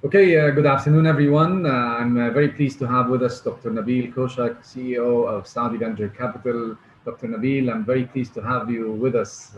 Okay, good afternoon, everyone. I'm very pleased to have with us Dr. Nabeel Koshak, CEO of Saudi Venture Capital. Dr. Nabeel, I'm very pleased to have you with us.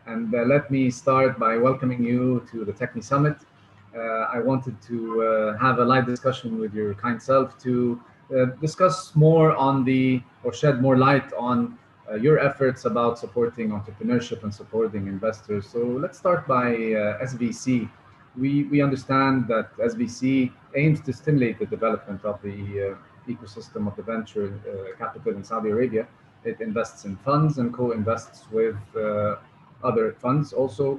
And let me start by welcoming you to the Techni Summit. I wanted to have a live discussion with your kind self to discuss more on or shed more light on your efforts about supporting entrepreneurship and supporting investors. So let's start by SVC. We understand that SVC aims to stimulate the development of the ecosystem of the venture capital in Saudi Arabia. It invests in funds and co-invests with other funds, also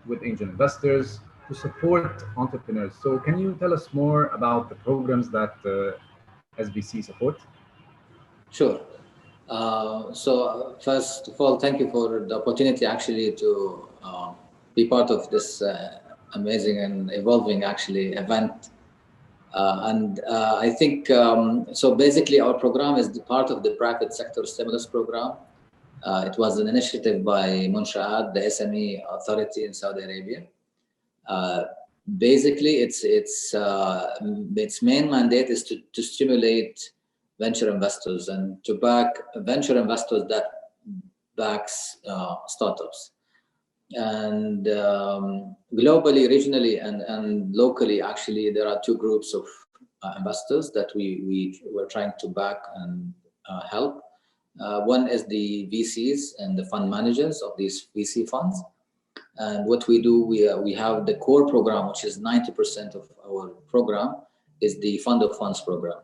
with angel investors to support entrepreneurs. So can you tell us more about the programs that SVC support? Sure. So first of all, thank you for the opportunity actually to be part of this amazing and evolving actually event. I think, so basically our program is the part of the private sector stimulus program. It was an initiative by Munshaat, the SME authority in Saudi Arabia. Basically, its main mandate is to stimulate venture investors and to back venture investors that backs startups. And globally, regionally, and locally, actually, there are two groups of investors that we were trying to back and help. One is the VCs and the fund managers of these VC funds. And what we do, we have the core program, which is 90% of our program, is the fund of funds program.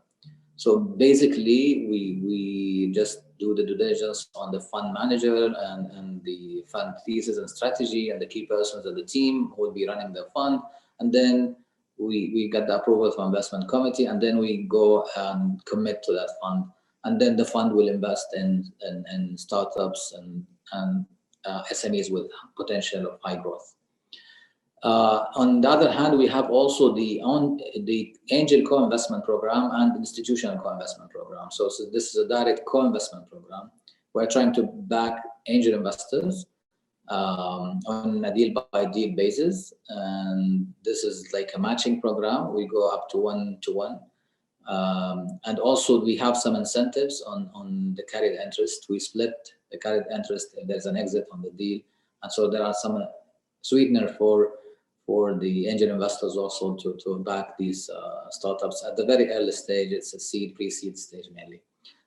So basically, we just do the due diligence on the fund manager and the fund thesis and strategy and the key persons of the team who will be running the fund. And then we get the approval from investment committee, and then we go and commit to that fund. And then the fund will invest in startups and SMEs with potential of high growth. On the other hand, we have also the angel co-investment program and institutional co-investment program. So this is a direct co-investment program. We're trying to back angel investors on a deal-by-deal basis. And this is like a matching program. We go up to 1-to-1. And also we have some incentives on the carried interest. We split the carried interest if there's an exit on the deal. And so there are some sweetener for the angel investors also to back these startups at the very early stage. It's a seed, pre-seed stage mainly.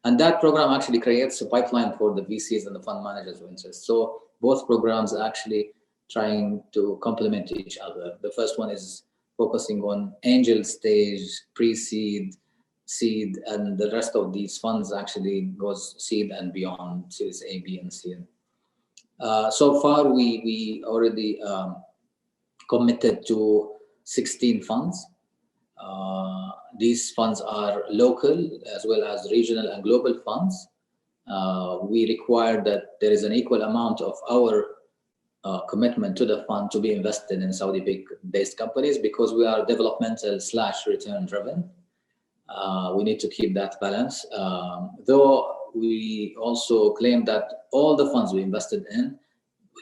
And that program actually creates a pipeline for the VCs and the fund managers of interest. So both programs are actually trying to complement each other. The first one is focusing on angel stage, pre-seed, seed, and the rest of these funds actually goes seed and beyond, series A, B, and C. So far, we already committed to 16 funds. These funds are local as well as regional and global funds. We require that there is an equal amount of our commitment to the fund to be invested in Saudi-based companies because we are developmental / return driven. We need to keep that balance. Though we also claim that all the funds we invested in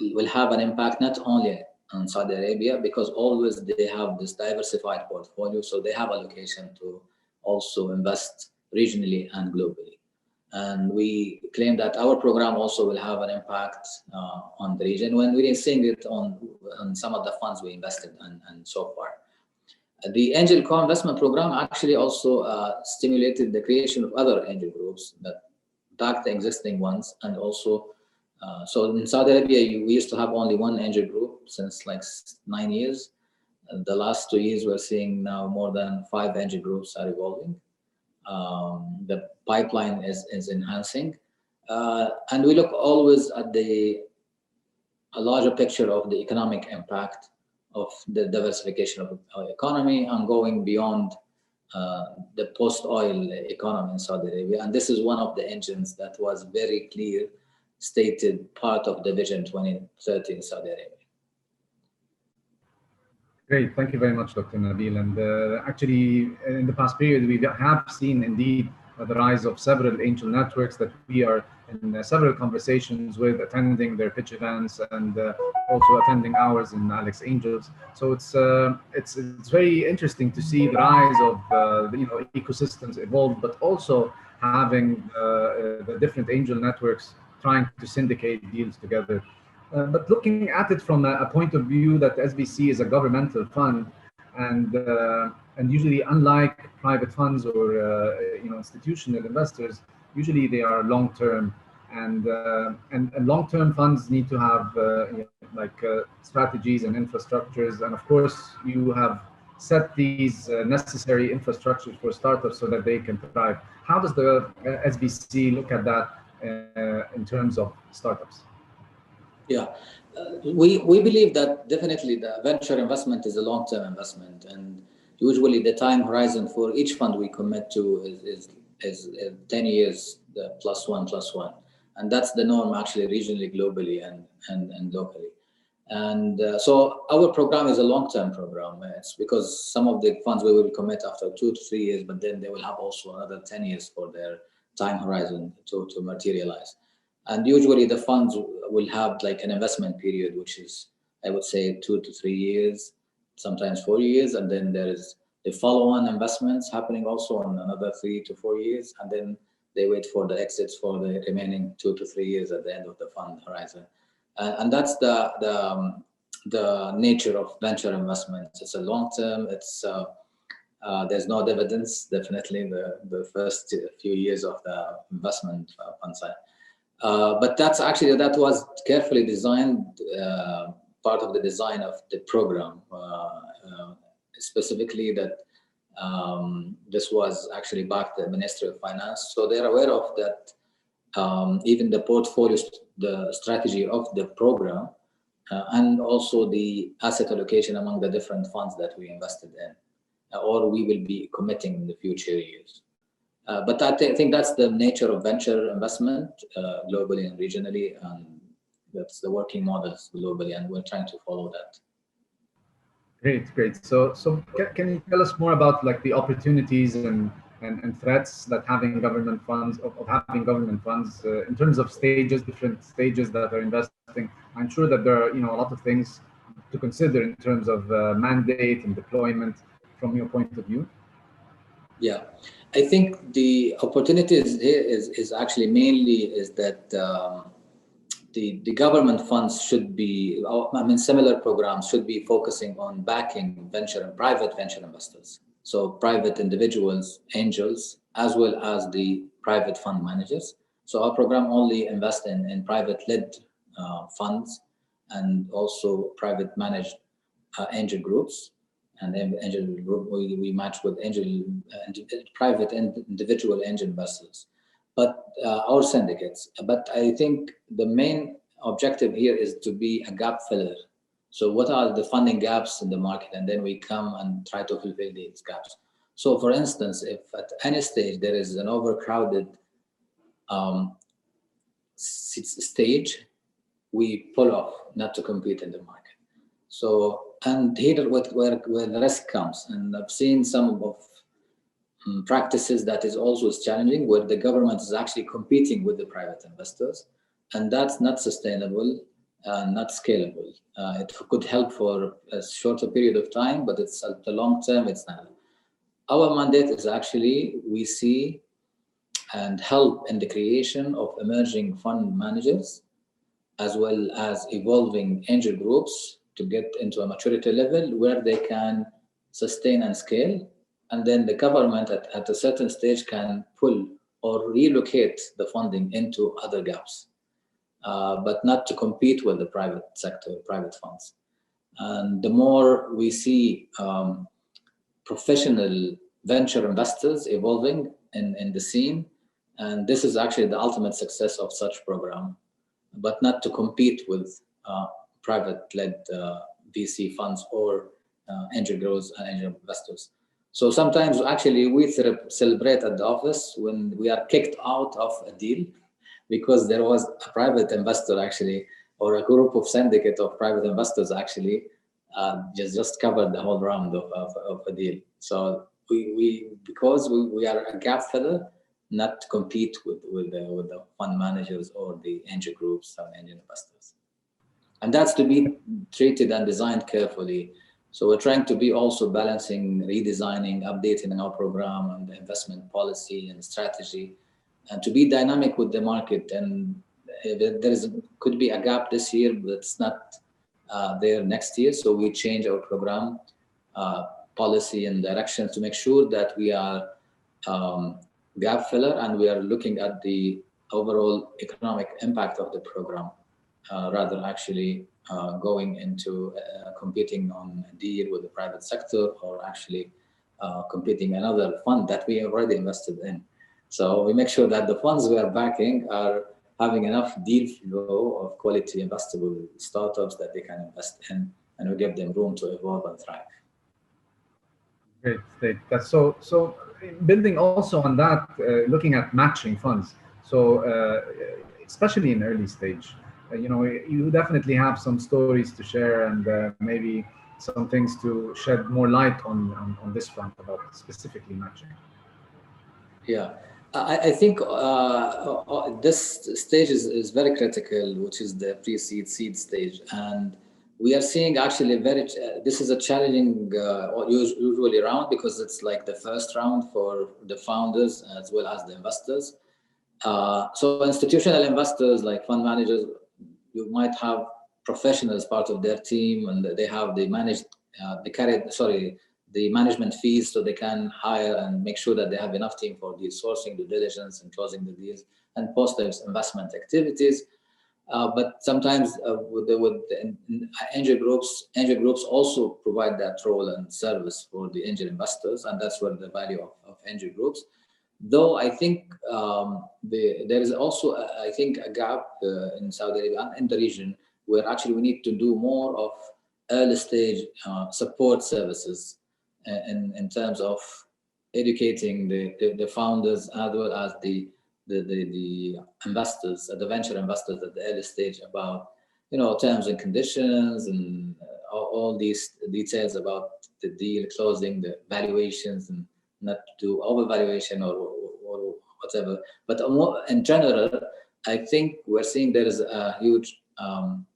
will have an impact not only on Saudi Arabia, because always they have this diversified portfolio, so they have allocation to also invest regionally and globally. And we claim that our program also will have an impact on the region when we are seeing it on some of the funds we invested in and so far. The angel co-investment program actually also stimulated the creation of other angel groups that back the existing ones. And also, so in Saudi Arabia, we used to have only one angel group since like 9 years. The last 2 years, we're seeing now more than 5 angel groups are evolving. The pipeline is enhancing. And we look always at a larger picture of the economic impact of the diversification of our economy and going beyond the post-oil economy in Saudi Arabia. And this is one of the engines that was very clear, stated part of the Vision 2030 in Saudi Arabia. Great, thank you very much, Dr. Nabeel. And actually, in the past period, we have seen indeed the rise of several angel networks that we are in several conversations with, attending their pitch events, and also attending ours in Alex Angels. So it's very interesting to see the rise of ecosystems evolve, but also having the different angel networks trying to syndicate deals together. But looking at it from a point of view that SBC is a governmental fund, and usually unlike private funds or institutional investors, usually they are long term, and long term funds need to have strategies and infrastructures, and of course you have set these necessary infrastructures for startups so that they can thrive. How does the SBC look at that in terms of startups? Yeah, we believe that definitely the venture investment is a long-term investment, and usually the time horizon for each fund we commit to is 10 years, the +1, and that's the norm actually regionally, globally, and locally. And so our program is a long-term program. It's because some of the funds we will commit after 2 to 3 years, but then they will have also another 10 years for their time horizon to materialize. And usually the funds will have like an investment period, which is, I would say, 2 to 3 years, sometimes 4 years. And then there is the follow-on investments happening also on another 3 to 4 years. And then they wait for the exits for the remaining 2 to 3 years at the end of the fund horizon. And that's the nature of venture investments. It's a long-term, there's no dividends, definitely the first few years of the investment fund side. But that was carefully designed, part of the design of the program, specifically that this was actually backed the Ministry of Finance. So they're aware of that, even the portfolio, the strategy of the program, and also the asset allocation among the different funds that we invested in, or we will be committing in the future years. But I think that's the nature of venture investment globally and regionally, and that's the working models globally, and we're trying to follow that. Great. So can you tell us more about like the opportunities and threats that having government funds of having government funds in terms of stages, different stages that are investing? I'm sure that there are a lot of things to consider in terms of mandate and deployment from your point of view. Yeah, I think the opportunities here is actually mainly is that the government funds should be, similar programs should be focusing on backing venture and private venture investors. So private individuals, angels, as well as the private fund managers. So our program only invests in private-led funds and also private managed angel groups. And then angel group, we match with private and individual angel investors, but our syndicates. But I think the main objective here is to be a gap filler. So what are the funding gaps in the market? And then we come and try to fulfill these gaps. So for instance, if at any stage there is an overcrowded stage, we pull off not to compete in the market. So, and here where the risk comes, and I've seen some of practices that is also challenging, where the government is actually competing with the private investors, and that's not sustainable and not scalable. It could help for a shorter period of time, but it's at the long term, it's not. Our mandate is actually, we see and help in the creation of emerging fund managers, as well as evolving angel groups to get into a maturity level where they can sustain and scale. And then the government at a certain stage can pull or relocate the funding into other gaps, but not to compete with the private sector, private funds. And the more we see professional venture investors evolving in the scene, and this is actually the ultimate success of such program, but not to compete with private-led VC funds or angel growers and angel investors. So sometimes actually we celebrate at the office when we are kicked out of a deal because there was a private investor actually, or a group of syndicate of private investors actually just covered the whole round of a deal. So because we are a gap filler, not compete with the fund managers or the angel groups or angel investors. And that's to be treated and designed carefully. So we're trying to be also balancing, redesigning, updating our program and the investment policy and strategy, and to be dynamic with the market. And could be a gap this year, but it's not there next year. So we change our program policy and directions to make sure that we are gap filler, and we are looking at the overall economic impact of the program, rather actually going into competing on a deal with the private sector, or actually competing another fund that we already invested in. So we make sure that the funds we are backing are having enough deal flow of quality investable startups that they can invest in, and we give them room to evolve and thrive. Great, great. That's so. Building also on that, looking at matching funds. So, especially in early stage, you definitely have some stories to share, and maybe some things to shed more light on this front about specifically matching. Yeah, I think this stage is very critical, which is the pre-seed seed stage, and we are seeing actually this is a challenging usually round, because it's like the first round for the founders as well as the investors. So institutional investors like fund managers, you might have professionals part of their team, and they have the management fees, so they can hire and make sure that they have enough team for deal sourcing, due diligence, and closing the deals, and post investment activities. But sometimes with the angel groups also provide that role and service for the angel investors, and that's where the value of angel groups. Though I think there is also, I think, a gap in Saudi Arabia and in the region, where actually we need to do more of early stage support services in terms of educating the founders as well as the investors, the venture investors at the early stage, about terms and conditions, and all these details about the deal closing, the valuations, and not to overvaluation or whatever. But in general, I think we're seeing there is a huge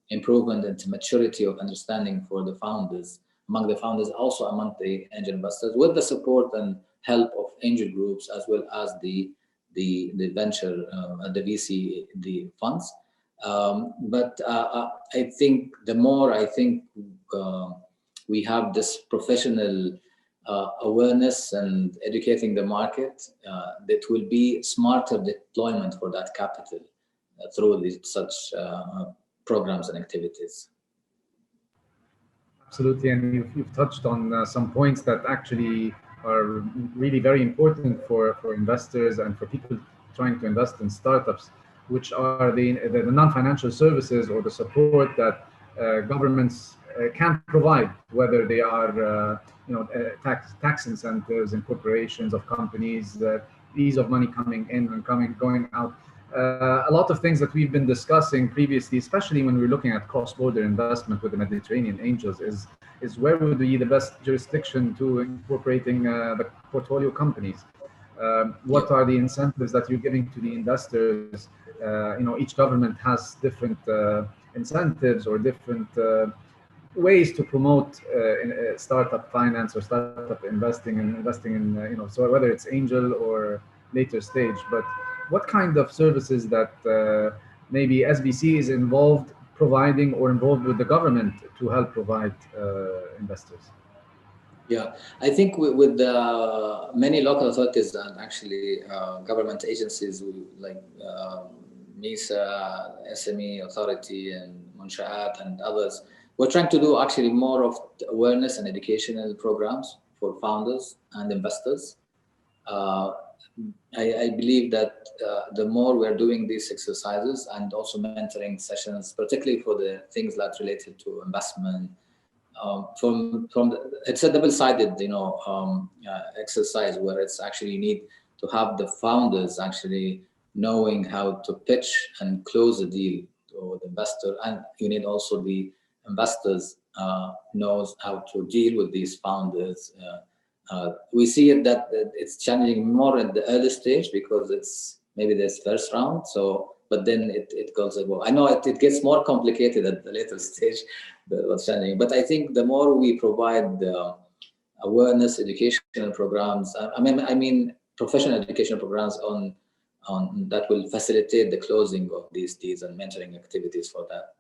improvement into maturity of understanding for the founders, among the founders, also among the angel investors, with the support and help of angel groups as well as the venture, the VC, the funds. But I think the more we have this professional awareness and educating the market, that will be smarter deployment for that capital through such programs and activities. Absolutely, and you've touched on some points that actually are really very important for investors and for people trying to invest in startups, which are the non-financial services or the support that governments can provide, whether they are tax incentives in corporations of companies, ease of money coming in and going out. A lot of things that we've been discussing previously, especially when we're looking at cross-border investment with the Mediterranean Angels, is where would be the best jurisdiction to incorporating the portfolio companies. What are the incentives that you're giving to the investors? Each government has different incentives or different ways to promote startup finance or startup investing in, so whether it's angel or later stage. But what kind of services that maybe SBC is providing or involved with the government to help provide investors? Yeah, I think with many local authorities and actually government agencies like MISA, SME Authority, and Munshaat and others, we're trying to do actually more of awareness and educational programs for founders and investors. I believe that the more we're doing these exercises and also mentoring sessions, particularly for the things that related to investment, it's a double-sided exercise, where it's actually you need to have the founders actually knowing how to pitch and close a deal to the investor, and you need also the investors knows how to deal with these founders We see it that it's challenging more in the early stage because it's maybe this first round. So, but then it goes well. I know it gets more complicated at the later stage, what's challenging. But I think the more we provide awareness, educational programs, I mean professional educational programs on that will facilitate the closing of these deals and mentoring activities for that.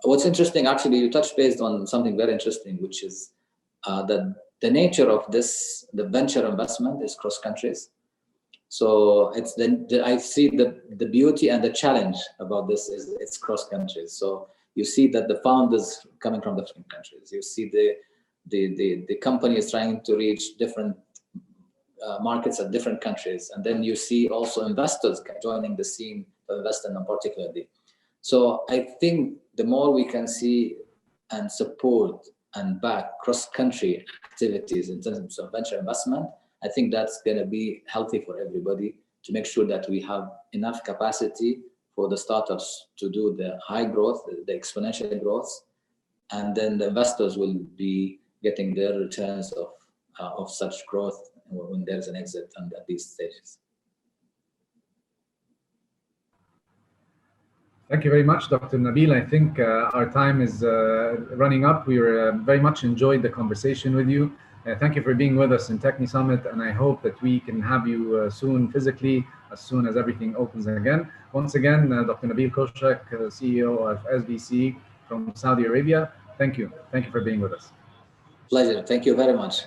What's interesting, actually, you touched based on something very interesting, which is that the nature of the venture investment is cross countries. So it's I see the beauty and the challenge about this is it's cross countries. So you see that the founders coming from different countries. You see the company is trying to reach different markets at different countries, and then you see also investors joining the scene to invest in them particularly. So I think the more we can see and support and back cross-country activities in terms of venture investment, I think that's going to be healthy for everybody to make sure that we have enough capacity for the startups to do the high growth, the exponential growth, and then the investors will be getting their returns of such growth when there's an exit at these stages. Thank you very much, Dr. Nabeel. I think our time is running up. We very much enjoyed the conversation with you. Thank you for being with us in Techni Summit, and I hope that we can have you soon physically, as soon as everything opens again. Once again, Dr. Nabeel Koshak, CEO of SVC from Saudi Arabia. Thank you. Thank you for being with us. Pleasure. Thank you very much.